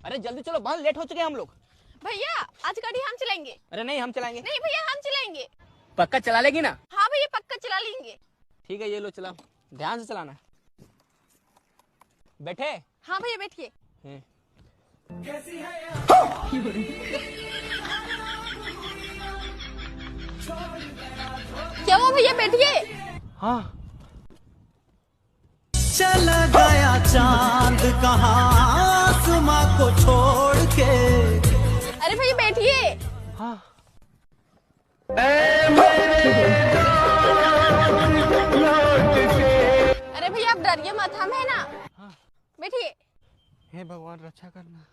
अरे जल्दी चलो, बहुत लेट हो चुके हैं हम लोग। भैया आज गाड़ी हम चलाएंगे। अरे नहीं, हम चलाएंगे। नहीं भैया हम चलाएंगे। पक्का चला लेगी ना? हाँ भैया पक्का चला लेंगे। ठीक है, ये लो चलाओ, ध्यान से चलाना। बैठे? हाँ भैया बैठिए। क्या हुआ भैया बैठिए। हाँ। चला गया चांद कहाँ आसमां को छोड़ के। अरे भैया बैठिए। हाँ। अरे भैया आप डरिए मत, हम है ना। हाँ। बैठिए। हे भगवान रक्षा करना।